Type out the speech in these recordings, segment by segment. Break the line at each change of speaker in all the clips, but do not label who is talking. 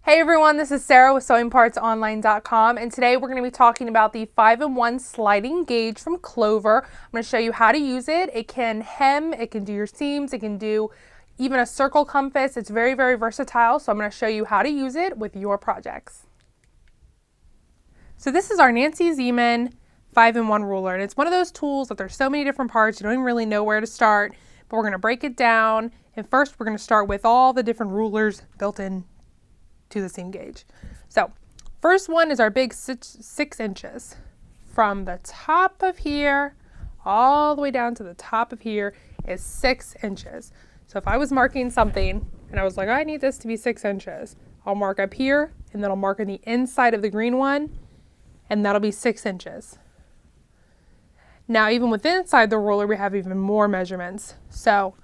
Hey everyone, this is Sarah with sewingpartsonline.com, and today we're going to be talking about the 5-in-1 sliding gauge from Clover. I'm going to show you how to use it. It can hem, it can do your seams, it can do even a circle compass. It's very, very versatile, so I'm going to show you how to use it with your projects. So this is our Nancy Zieman 5-in-1 ruler, and it's one of those tools that there's so many different parts, you don't even really know where to start, but we're going to break it down. And first we're going to start with all the different rulers built in to the seam gauge. So first one is our big 6 inches. From the top of here all the way down to the top of here is 6 inches. So if I was marking something and I was like, I need this to be 6 inches, I'll mark up here and then I'll mark on the inside of the green one, and that'll be 6 inches. Now even within inside the ruler we have even more measurements. So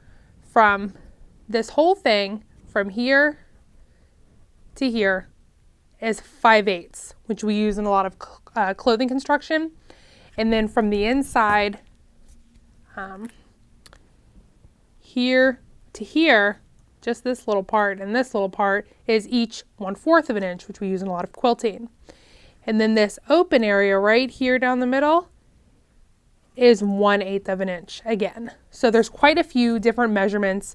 from this whole thing from here to here is 5/8, which we use in a lot of clothing construction. And then from the inside here to here, just this little part and this little part is each 1/4 of an inch, which we use in a lot of quilting. And then this open area right here down the middle is 1/8 of an inch again. So there's quite a few different measurements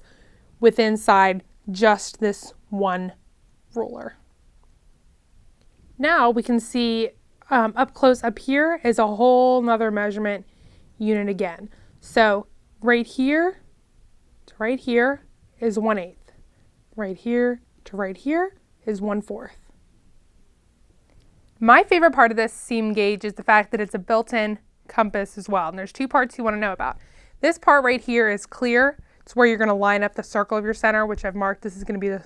within inside just this one ruler. Now we can see up close up here is a whole nother measurement unit again. So right here to right here is 1/8. Right here to right here is 1/4. My favorite part of this seam gauge is the fact that it's a built-in compass as well. And there's two parts you want to know about. This part right here is clear. It's where you're going to line up the circle of your center, which I've marked. This is going to be the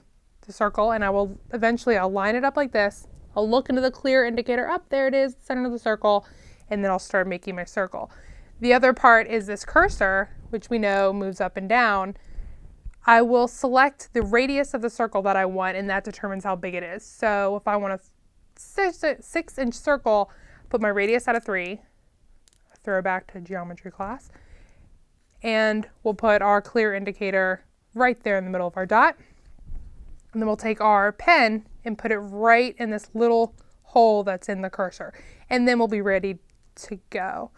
circle, and I will eventually, I'll line it up like this. I'll look into the clear indicator, up there it is, center of the circle, and then I'll start making my circle. The other part is this cursor, which we know moves up and down. I will select the radius of the circle that I want, and that determines how big it is. So if I want a 6-inch circle, put my radius at a 3, throw back to geometry class, and we'll put our clear indicator right there in the middle of our dot. And then we'll take our pen and put it right in this little hole that's in the cursor. And then we'll be ready to go.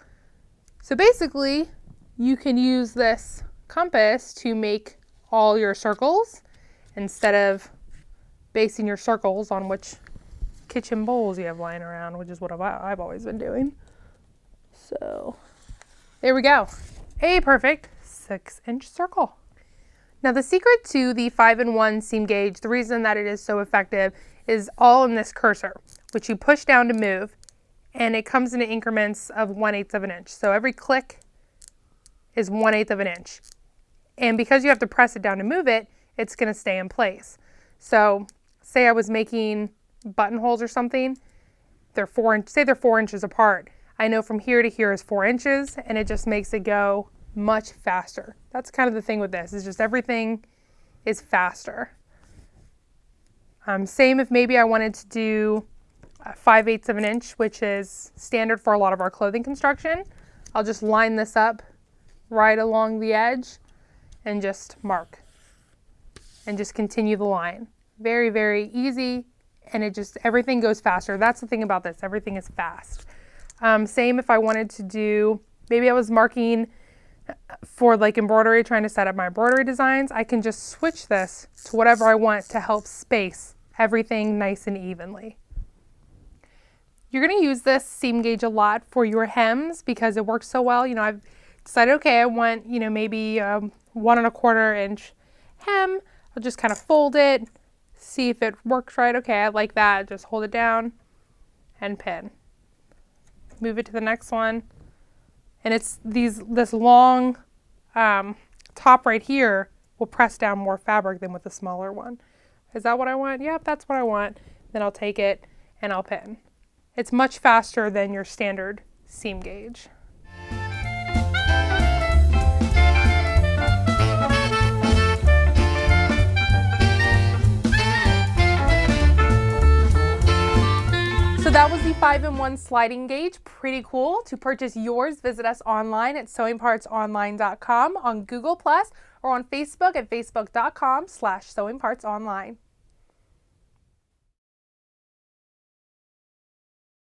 So basically, you can use this compass to make all your circles instead of basing your circles on which kitchen bowls you have lying around, which is what I've always been doing. So there we go. A perfect 6-inch circle. Now the secret to the 5-in-1 seam gauge, the reason that it is so effective, is all in this cursor, which you push down to move, and it comes in increments of 1/8 of an inch. So every click is 1/8 of an inch. And because you have to press it down to move it, it's going to stay in place. So say I was making buttonholes or something, say they're 4 inches apart. I know from here to here is 4 inches, and it just makes it go much faster. That's kind of the thing with this, is just everything is faster. Same if maybe I wanted to do 5/8 of an inch, which is standard for a lot of our clothing construction. I'll just line this up right along the edge and just mark and just continue the line. Very, very easy, and everything goes faster. That's the thing about this, everything is fast. Same if I wanted to do, maybe I was marking for like embroidery, trying to set up my embroidery designs, I can just switch this to whatever I want to help space everything nice and evenly. You're going to use this seam gauge a lot for your hems because it works so well. I've decided, okay, I want, maybe 1 1/4 inch hem. I'll just kind of fold it, see if it works right. Okay, I like that. Just hold it down and pin. Move it to the next one. And it's this long top right here will press down more fabric than with the smaller one. Is that what I want? Yep, that's what I want. Then I'll take it and I'll pin. It's much faster than your standard seam gauge. So that was the 5-in-1 sliding gauge. Pretty cool. To purchase yours, visit us online at sewingpartsonline.com, on Google+, or on Facebook at facebook.com/sewingpartsonline.